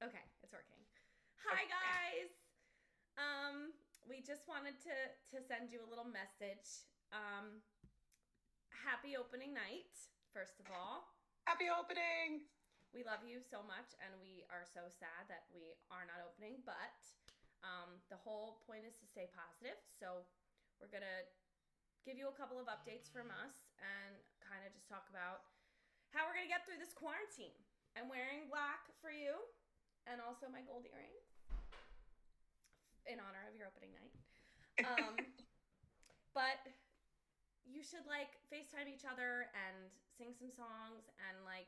Okay, it's working. Hi guys. We just wanted to send you a little message. Happy opening night, first of all. Happy opening! We love you so much, and we are so sad that we are not opening. But the whole point is to stay positive. So we're gonna give you a couple of updates from us and kind of just talk about how we're gonna get through this quarantine. I'm wearing black for you, and also my gold earring in honor of your opening night. Um, but you should like FaceTime each other and sing some songs and like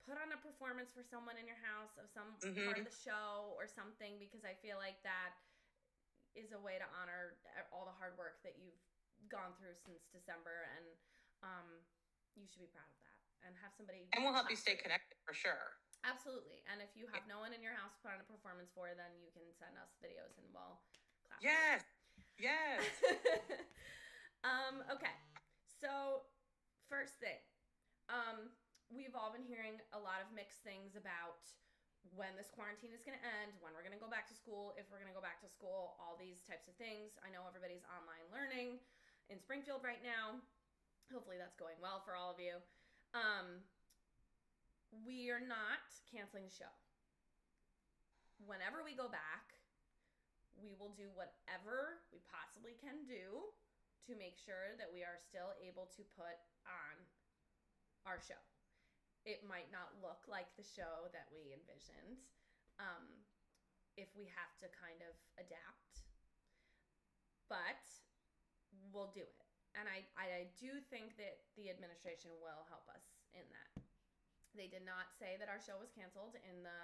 put on a performance for someone in your house of some part of Mm-hmm. the show or something, because I feel like that is a way to honor all the hard work that you've gone through since December, and um, you should be proud of that and have somebody And we'll help you clap for stay you. connected for sure. Absolutely. And if you have no one in your house to put on a performance for, then you can send us videos and we'll clap for Yes, yes. you. Okay. So, first thing, we've all been hearing a lot of mixed things about when this quarantine is going to end, when we're going to go back to school, if we're going to go back to school, all these types of things. I know everybody's online learning in Springfield right now. Hopefully that's going well for all of you. Um, we are not canceling the show. Whenever we go back, we will do whatever we possibly can do to make sure that we are still able to put on our show. It might not look like the show that we envisioned, um, if we have to kind of adapt, but we'll do it. And I do think that the administration will help us in that. They did not say that our show was canceled in the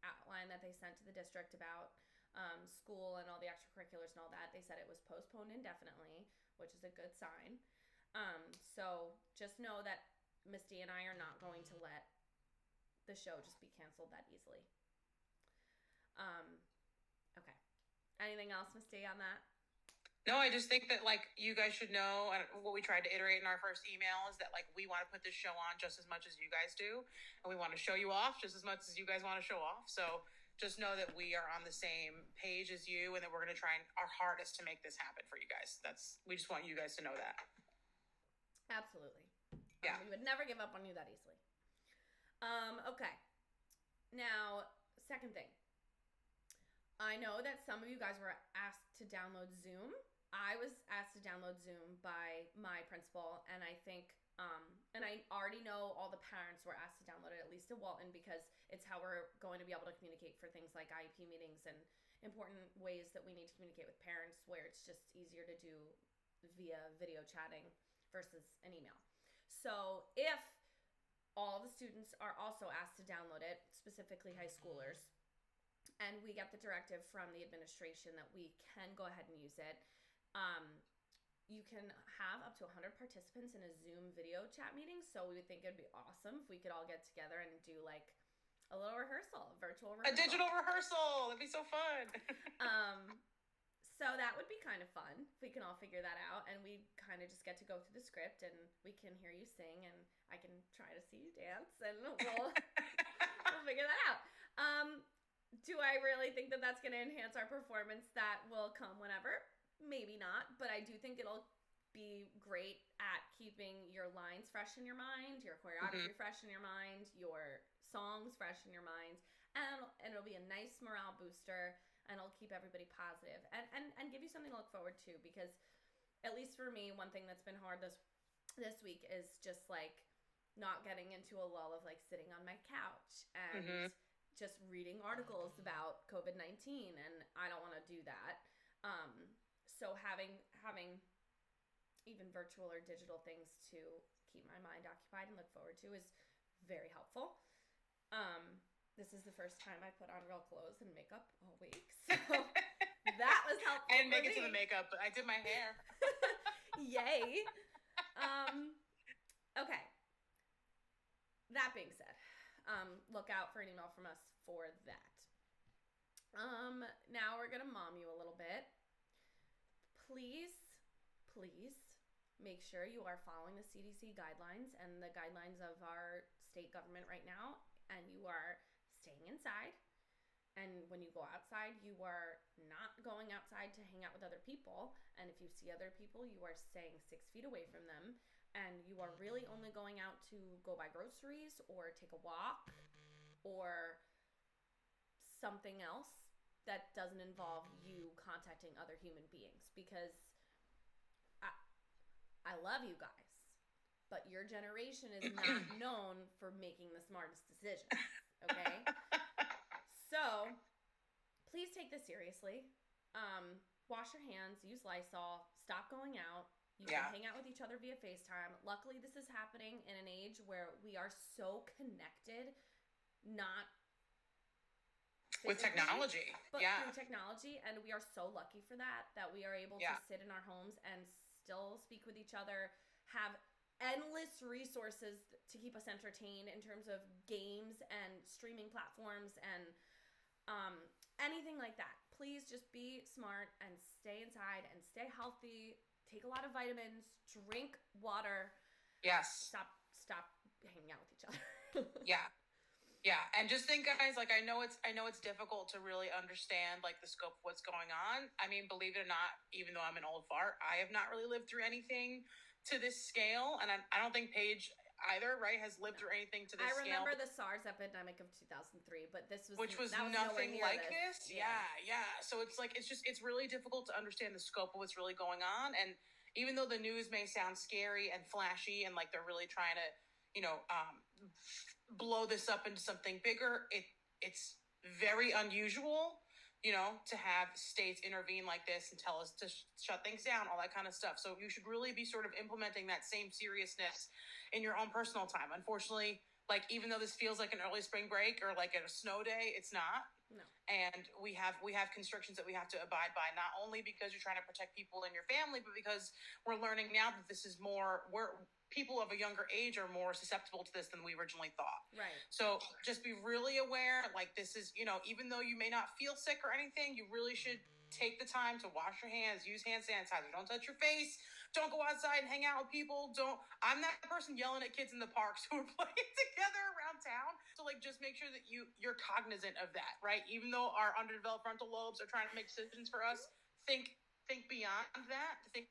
outline that they sent to the district about school and all the extracurriculars and all that. They said it was postponed indefinitely, which is a good sign. So just know that Misty and I are not going to let the show just be canceled that easily. Um, okay. Anything else, Misty, on that? No, I just think that like you guys should know, and what we tried to iterate in our first email is that like we want to put this show on just as much as you guys do, and we want to show you off just as much as you guys want to show off. So just know that we are on the same page as you, and that we're going to try our hardest to make this happen for you guys. We just want you guys to know that. Absolutely. Yeah. We would never give up on you that easily. Okay. Now, second thing. I know that some of you guys were asked to download Zoom. I was asked to download Zoom by my principal, and I think, and I already know all the parents were asked to download it, at least at Walton, because it's how we're going to be able to communicate for things like IEP meetings and important ways that we need to communicate with parents, where it's just easier to do via video chatting versus an email. So if all the students are also asked to download it, specifically high schoolers, and we get the directive from the administration that we can go ahead and use it. Um, you can have up to 100 participants in a Zoom video chat meeting. So we would think it'd be awesome if we could all get together and do like a little rehearsal, a virtual A rehearsal. digital rehearsal. That'd be so fun. Um, so that would be kind of fun if we can all figure that out, and we kind of just get to go through the script and we can hear you sing and I can try to see you dance and we'll figure that out. Do I really think that that's going to enhance our performance? That will come whenever. Maybe not, but I do think it'll be great at keeping your lines fresh in your mind, your Mhm. choreography fresh in your mind, your songs fresh in your mind, and it'll be a nice morale booster, and it'll keep everybody positive and give you something to look forward to, because at least for me, one thing that's been hard this week is just like not getting into a lull of like sitting on my couch and Mhm. just reading articles about COVID-19, and I don't want to do that. So having even virtual or digital things to keep my mind occupied and look forward to is very helpful. Um, this is the first time I put on real clothes and makeup all week, so that was I helpful didn't for make it to the me. makeup, but I did my hair. Yay. Um, okay. That being said, look out for an email from us for that. Now we're gonna mom you a little bit. Please, please make sure you are following the CDC guidelines and the guidelines of our state government right now, and you are staying inside. And when you go outside, you are not going outside to hang out with other people. And if you see other people, you are staying 6 feet away from them. And you are really only going out to go buy groceries or take a walk or something else that doesn't involve you contacting other human beings. Because I love you guys, but your generation is not known for making the smartest decisions, okay? So, please take this seriously. Wash your hands, use Lysol, stop going out. You can hang out with each other via FaceTime. Luckily, this is happening in an age where we are so connected, not with technology, but through technology, and we are so lucky for that we are able to sit in our homes and still speak with each other, have endless resources to keep us entertained in terms of games and streaming platforms and anything like that. Please just be smart and stay inside and stay healthy. Take a lot of vitamins, drink water. Yes. Stop hanging out with each other. Yeah. And just think, guys, like, I know it's difficult to really understand, like, the scope of what's going on. I mean, believe it or not, even though I'm an old fart, I have not really lived through anything to this scale. And I don't think Paige either, right, has lived through anything to this scale. I remember the SARS epidemic of 2003, but which was nothing like this. Yeah. So it's like, it's really difficult to understand the scope of what's really going on. And even though the news may sound scary and flashy and like they're really trying to, blow this up into something bigger, it's very unusual, to have states intervene like this and tell us to shut things down, all that kind of stuff. So you should really be sort of implementing that same seriousness in your own personal time. Unfortunately, like, even though this feels like an early spring break or like a snow day, it's not. No. And we have constrictions that we have to abide by, not only because you're trying to protect people in your family, but because we're learning now that this is people of a younger age are more susceptible to this than we originally thought. Right. So just be really aware, like, this is, even though you may not feel sick or anything, you really should take the time to wash your hands, use hand sanitizer, don't touch your face, don't go outside and hang out with people, I'm that person yelling at kids in the parks who are playing together around town. So, like, just make sure that you're cognizant of that, right? Even though our underdeveloped frontal lobes are trying to make decisions for us, think beyond that, think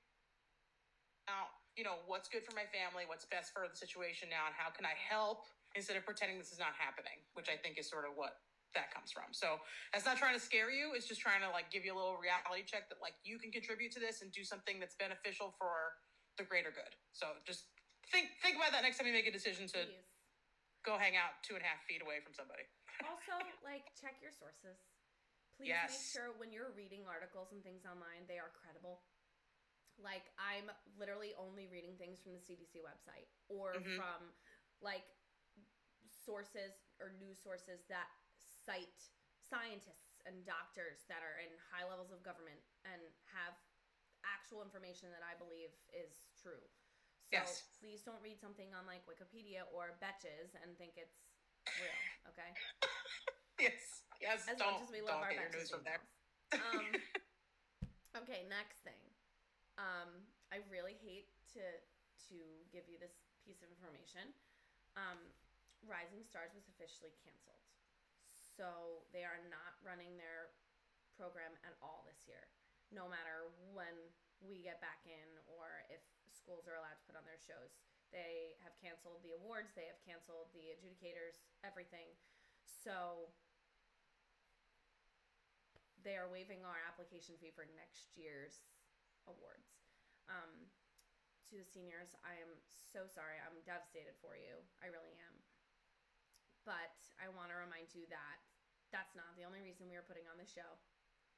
about, what's good for my family, what's best for the situation now, and how can I help instead of pretending this is not happening, which I think is sort of what that comes from. So that's not trying to scare you. It's just trying to, like, give you a little reality check that, like, you can contribute to this and do something that's beneficial for the greater good. So just think about that next time you make a decision to go hang out 2.5 feet away from somebody. Also, like, check your sources. Please make sure when you're reading articles and things online, they are credible. Like, I'm literally only reading things from the CDC website or from, like, sources or news sources that cite scientists and doctors that are in high levels of government and have actual information that I believe is true. So please don't read something on, like, Wikipedia or Betches and think it's real, okay? Yes. As much as we love our Betches from there. Okay, next thing. I really hate to give you this piece of information. Rising Stars was officially canceled. So they are not running their program at all this year. No matter when we get back in or if schools are allowed to put on their shows. They have canceled the awards. They have canceled the adjudicators, everything. So they are waiving our application fee for next year's awards. To the seniors, I am so sorry. I'm devastated for you. I really am. But I want to remind you that that's not the only reason we are putting on this show.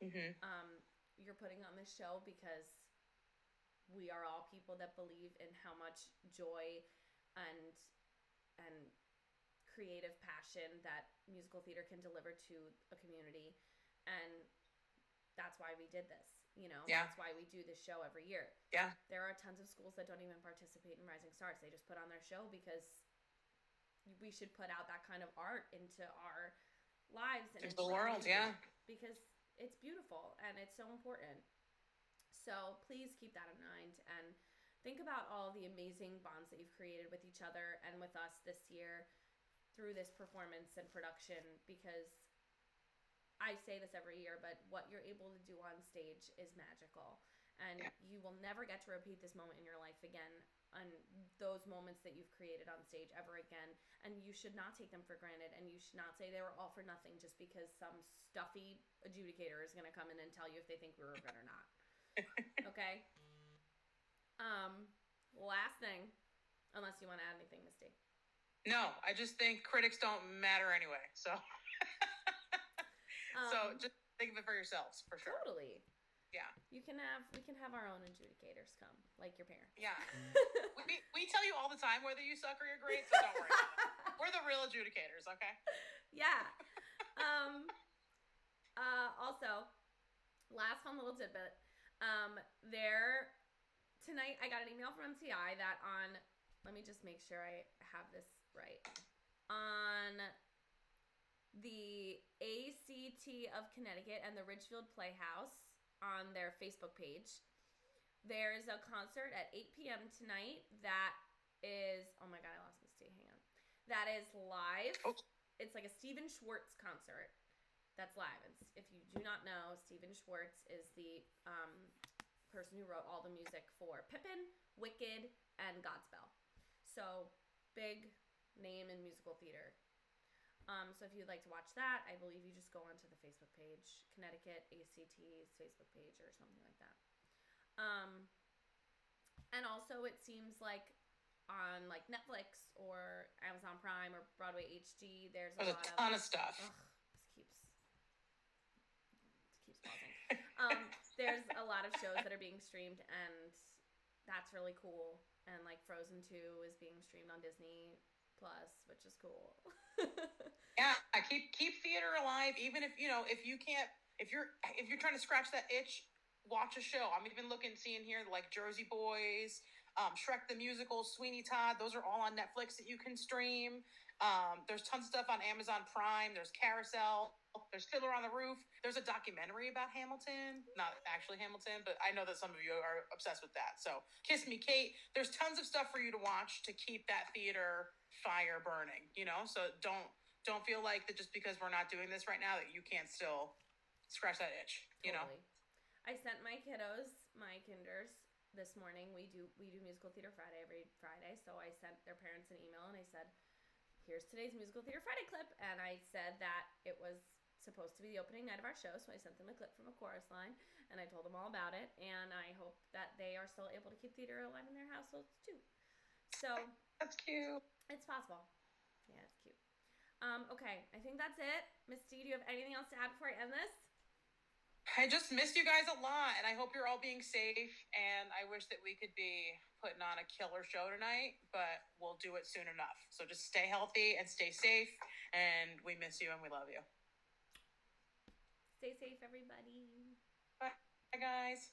You're putting on this show because we are all people that believe in how much joy and creative passion that musical theater can deliver to a community. And that's why we did this. That's why we do this show every year. Yeah. There are tons of schools that don't even participate in Rising Stars. They just put on their show because we should put out that kind of art into our lives and into the world, because it's beautiful and it's so important. So please keep that in mind and think about all the amazing bonds that you've created with each other and with us this year through this performance and production, because I say this every year, but what you're able to do on stage is magical. And you will never get to repeat this moment in your life again, and those moments that you've created on stage ever again. And you should not take them for granted, and you should not say they were all for nothing just because some stuffy adjudicator is going to come in and tell you if they think we were good or not. Okay? Last thing, unless you want to add anything, Misty. No, I just think critics don't matter anyway. So, so just think of it for yourselves, for sure. Totally. Yeah. We can have our own adjudicators come, like your parents. Yeah. we tell you all the time whether you suck or you're great, so don't worry about it. We're the real adjudicators, okay? Yeah. Also, last fun little tidbit. Tonight I got an email from MTI that let me just make sure I have this right. On the ACT of Connecticut and the Ridgefield Playhouse, on their Facebook page, there's a concert at 8 p.m. tonight that is, oh my god, I lost Misty, hang on. That is live. Oh. It's like a Stephen Schwartz concert that's live. If you do not know, Stephen Schwartz is the person who wrote all the music for Pippin, Wicked, and Godspell. So, big name in musical theater. So if you'd like to watch that, I believe you just go onto the Facebook page, Connecticut ACT's Facebook page or something like that. And also it seems like on like Netflix or Amazon Prime or Broadway HD, there's a ton of stuff. This keeps pausing. There's a lot of shows that are being streamed, and that's really cool. And like Frozen 2 is being streamed on Disney Plus, which is cool. Yeah, keep theater alive. Even if you're trying to scratch that itch, watch a show. I'm even seeing here like Jersey Boys, Shrek the Musical, Sweeney Todd. Those are all on Netflix that you can stream. There's tons of stuff on Amazon Prime. There's Carousel. There's Fiddler on the Roof. There's a documentary about Hamilton. Not actually Hamilton, but I know that some of you are obsessed with that. So Kiss Me Kate. There's tons of stuff for you to watch to keep that theater fire burning, So don't feel like that just because we're not doing this right now that you can't still scratch that itch, Totally. I sent my kiddos, my kinders, this morning. We do Musical Theater Friday every Friday, so I sent their parents an email and I said, here's today's Musical Theater Friday clip, and I said that it was supposed to be the opening night of our show, so I sent them a clip from a chorus line, and I told them all about it, and I hope that they are still able to keep theater alive in their households too. So that's cute. It's possible. Yeah, it's cute. Okay, I think that's it. Misty, do you have anything else to add before I end this? I just missed you guys a lot, and I hope you're all being safe, and I wish that we could be putting on a killer show tonight, but we'll do it soon enough. So just stay healthy and stay safe, and we miss you and we love you. Stay safe, everybody. Bye, guys.